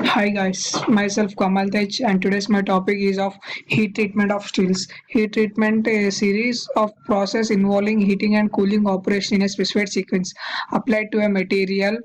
Hi guys, myself Kamal Tej and today's my topic is of heat treatment of steels. Heat treatment is a series of process involving heating and cooling operation in a specified sequence applied to a material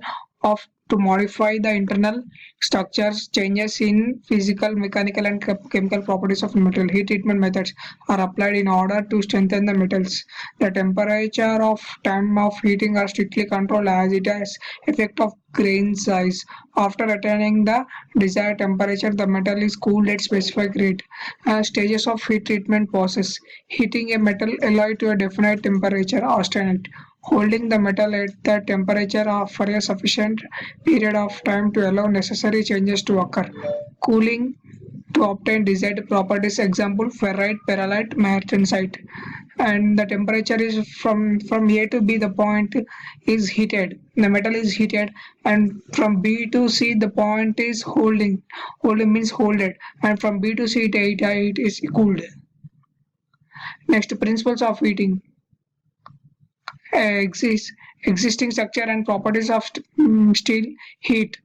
of to modify the internal structures, changes in physical, mechanical and chemical properties of metal. Heat treatment methods are applied in order to strengthen the metals. The temperature of time of heating are strictly controlled as it has effect of grain size. After attaining the desired temperature, the metal is cooled at specific rate. Stages of heat treatment process. Heating a metal alloy to a definite temperature alternate. Holding the metal at that temperature for a sufficient period of time to allow necessary changes to occur. Cooling to obtain desired properties. Example: ferrite, perlite, martensite. And the temperature is from A to B. The point is heated. The metal is heated, and from B to C the point is holding. Holding means holded, and from B to C it is cooled. Next, principles of heating. Existing structure and properties of steel heat.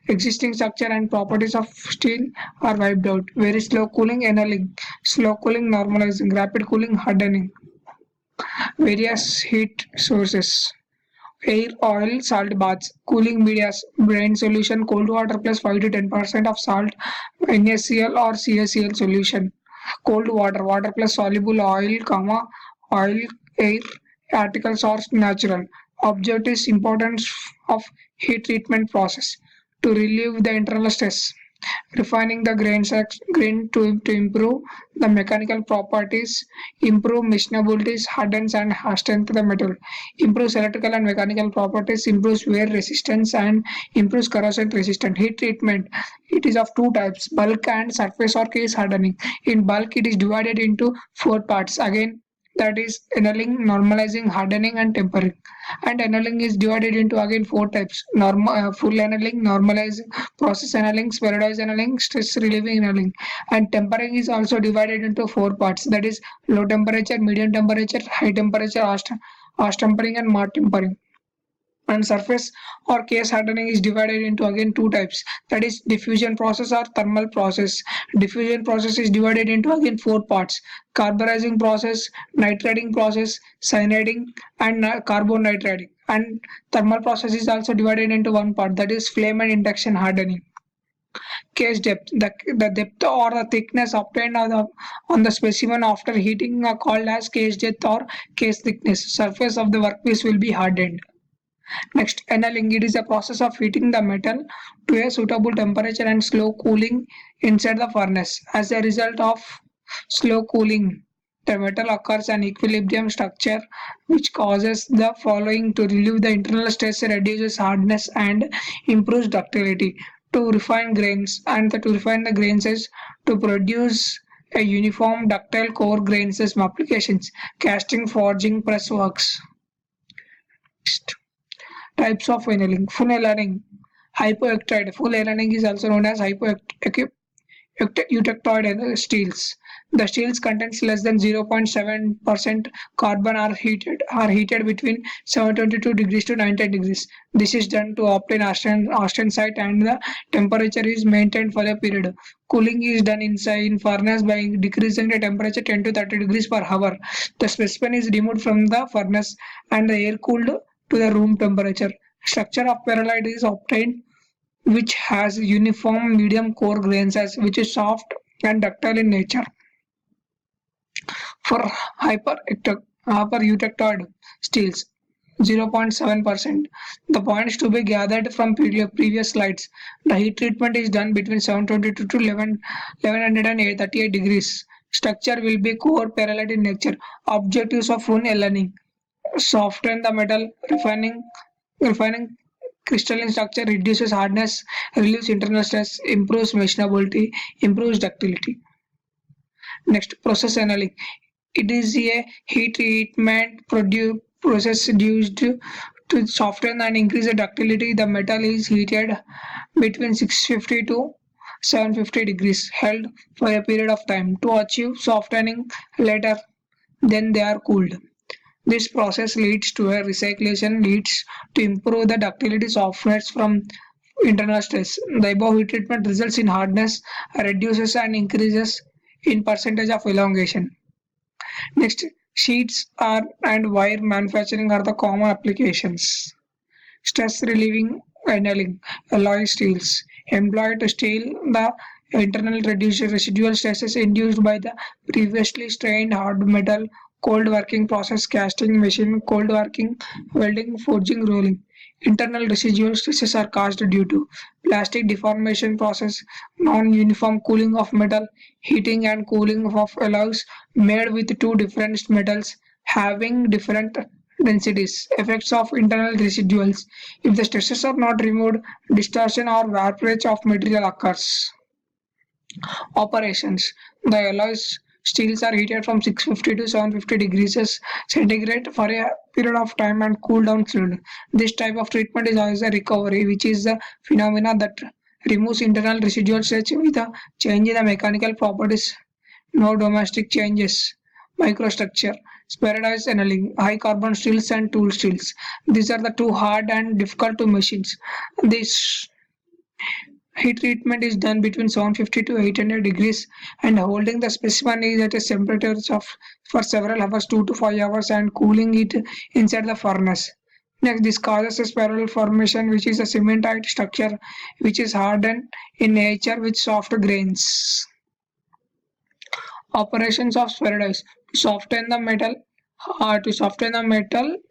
Existing structure and properties of steel are wiped out. Very slow cooling, annealing. Slow cooling, normalizing. Rapid cooling, hardening. Various heat sources. Air, oil, salt baths, cooling media, brain solution, cold water plus 5 to 10% of salt, NaCl or CaCl solution. Cold water, water plus soluble oil, oil, air, articles or natural. Objective importance of heat treatment process to relieve the internal stress. Refining the grain to improve the mechanical properties, improve machinabilities, hardens and strength the metal, improves electrical and mechanical properties, improves wear resistance and improves corrosion resistance. Heat treatment, it is of two types: bulk and surface or case hardening. In bulk, it is divided into four parts. Again, that is annealing, normalizing, hardening and tempering. And annealing is divided into again four types: full annealing, normalizing, process annealing, spheroidized annealing, stress relieving annealing. And tempering is also divided into four parts, that is low temperature, medium temperature, high temperature, harsh tempering and matte tempering. And surface or case hardening is divided into again two types, that is diffusion process or thermal process. Diffusion process is divided into again four parts: carburizing process, nitriding process, cyaniding and carbon nitriding. And thermal process is also divided into one part, that is flame and induction hardening. Case depth, the depth or the thickness obtained on the specimen after heating are called as case depth or case thickness. Surface of the workpiece will be hardened. Next, annealing. It is a process of heating the metal to a suitable temperature and slow cooling inside the furnace. As a result of slow cooling, the metal occurs an equilibrium structure which causes the following: to relieve the internal stress, reduces hardness and improves ductility. To refine grains, and to refine the grains is to produce a uniform ductile core grain system. Applications: casting, forging, press works. Types of annealing. Full annealing. Hypoelectride. Full annealing is also known as eutectoid steels. The steels contains less than 0.7% carbon are heated between 722 degrees to 90 degrees. This is done to obtain austenite and the temperature is maintained for a period. Cooling is done inside in furnace by decreasing the temperature 10 to 30 degrees per hour. The specimen is removed from the furnace and the air cooled to the room temperature. Structure of perlite is obtained which has uniform medium core grain size which is soft and ductile in nature. For hypereutectoid steels, 0.7%. The points to be gathered from previous slides. The heat treatment is done between 722 to 1138 degrees. Structure will be core perlite in nature. Objectives of full annealing: soften the metal, refining crystalline structure, reduces hardness, relieves internal stress, improves machinability, improves ductility. Next, process annealing. It is a heat treatment process used to soften and increase the ductility. The metal is heated between 650 to 750 degrees, held for a period of time to achieve softening. Later, then they are cooled. This process leads to a recyclation, leads to improve the ductility softness from internal stress. The above heat treatment results in hardness, reduces and increases in percentage of elongation. Next, sheets are and wire manufacturing are the common applications. Stress relieving annealing, alloy steels, employed to steel the internal residual stresses induced by the previously strained hard metal, cold working process, casting machine, cold working, welding, forging, rolling. Internal residual stresses are caused due to plastic deformation process, non-uniform cooling of metal, heating and cooling of alloys made with two different metals having different densities, effects of internal residuals. If the stresses are not removed, distortion or warpage of material occurs. Operations. The alloys steels are heated from 650 to 750 degrees centigrade for a period of time and cool down fluid. This type of treatment is always a recovery, which is the phenomena that removes internal residual stress with a change in the mechanical properties, no domestic changes. Microstructure, spheroidized annealing, high carbon steels and tool steels. These are the two hard and difficult to machines. This heat treatment is done between 750 to 800 degrees and holding the specimen is at a temperature of for several hours, 2 to 5 hours, and cooling it inside the furnace. Next, this causes a spiral formation, which is a cementite structure which is hardened in nature with soft grains. Operations of spheroids to soften the metal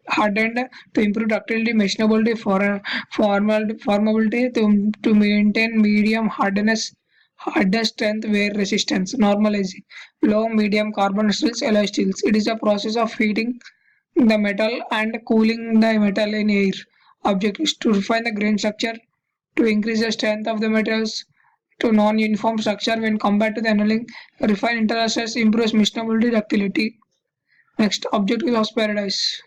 hardened to improve ductility, machinability, formability to maintain medium hardness strength, wear resistance, normalizing low medium carbon steels, alloy steels. It is a process of heating the metal and cooling the metal in air. Object is to refine the grain structure, to increase the strength of the metals, to non-uniform structure when compared to the annealing, refine internal stress, improves machinability, ductility. Next, objective of paradise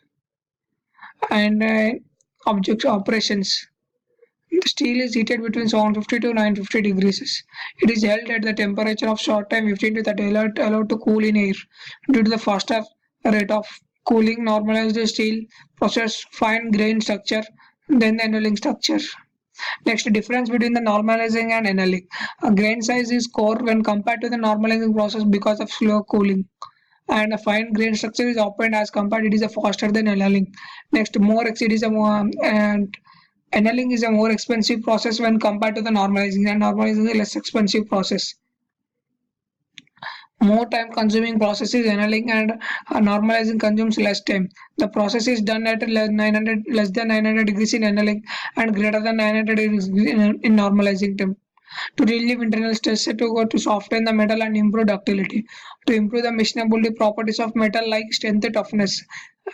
and object operations. The steel is heated between 750 to 950 degrees. It is held at the temperature of short time 15 to 30 allowed to cool in air. Due to the faster rate of cooling, normalize the steel process fine grain structure than the annealing structure. Next, difference between the normalizing and annealing. A grain size is core when compared to the normalizing process because of slow cooling. And a fine grain structure is opened as compared it is a faster than annealing. Next, it is a more and annealing is a more expensive process when compared to the normalizing, and normalizing is a less expensive process. More time consuming process is annealing, and normalizing consumes less time. The process is done at less than 900 degrees in annealing and greater than 900 degrees in normalizing time. To relieve internal stress, to soften the metal and improve ductility, to improve the machinability properties of metal like strength and toughness.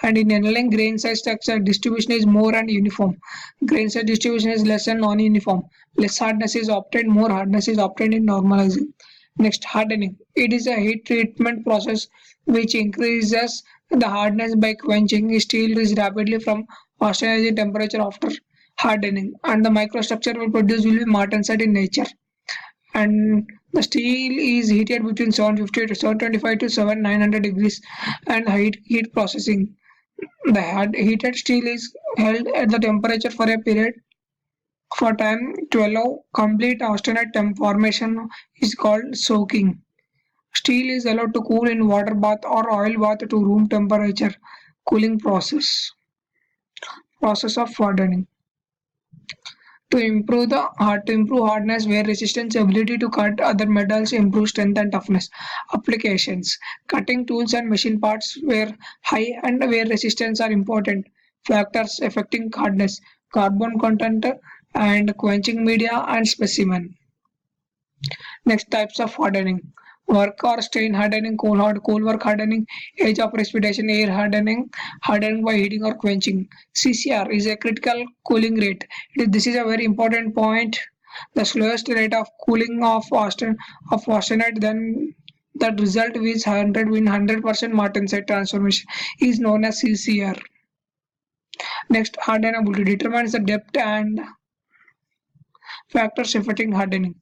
And in annealing, grain size structure distribution is more and uniform. Grain size distribution is less and non-uniform. Less hardness is obtained, more hardness is obtained in normalizing. Next, hardening. It is a heat treatment process which increases the hardness by quenching steel is rapidly from oxidizing temperature after hardening, and the microstructure will be martensite in nature. And the steel is heated between 750 to 725 to 7900 degrees and heat processing. The heated steel is held at the temperature for a period for time to allow complete austenite formation is called soaking. Steel is allowed to cool in water bath or oil bath to room temperature cooling process of hardening. To improve hardness, wear resistance, ability to cut other metals, improve strength and toughness. Applications: cutting tools and machine parts where high and wear resistance are important. Factors affecting hardness: carbon content and quenching media and specimen. Next, types of hardening: work or stain hardening, coal work hardening, age of precipitation, air hardening, hardening by heating or quenching. CCR is a critical cooling rate. This is a very important point. The slowest rate of cooling of austenite then that result with 100% martensite transformation is known as CCR. Next, hardenability determines the depth and factors affecting hardening.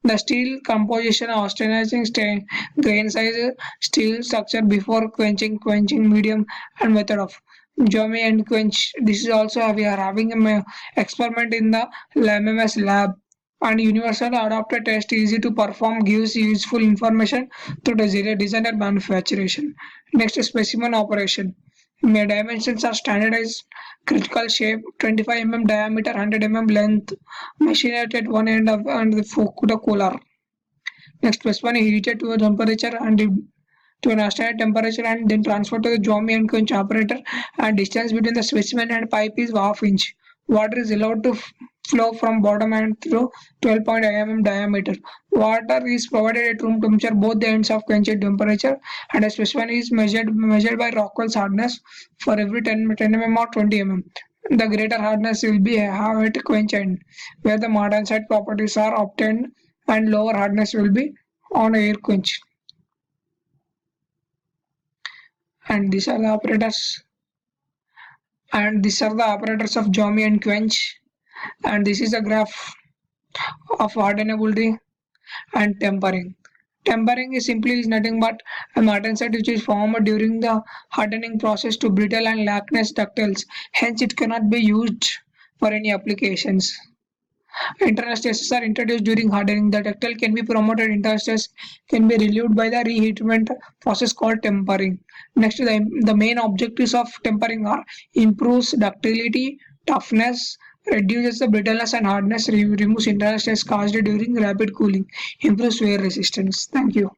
The steel composition, austenizing grain size, steel structure before quenching medium, and method of Jomi and Quench. This is also we are having a experiment in the MMS lab. And universal adapter test easy to perform, gives useful information to the designer manufacturation. Next, specimen operation. Dimensions are standardized, critical shape, 25 diameter, 100 length, machined at one end of and the cooler. Next, specimen is heated to a temperature and to an standard temperature and then transferred to the Jomi and Quench operator, and distance between the specimen and pipe is half inch. Water is allowed to flow from bottom and through 12 mm diameter. Water is provided at room temperature both the ends of quench temperature, and a specimen is measured by Rockwell's hardness for every 10 mm or 20 mm. The greater hardness will be have at quench end, where the martensite properties are obtained, and lower hardness will be on air quench. And these are the operators of Jomi and Quench, and this is a graph of hardenability and tempering. Tempering is nothing but a martensite which is formed during the hardening process to brittle and lacustrous ductiles, hence it cannot be used for any applications. Internal stresses are introduced during hardening. The ductile can be promoted. Internal stress can be relieved by the reheatment process called tempering. Next, the main objectives of tempering are improves ductility, toughness, reduces the brittleness and hardness, removes internal stress caused during rapid cooling, improves wear resistance. Thank you.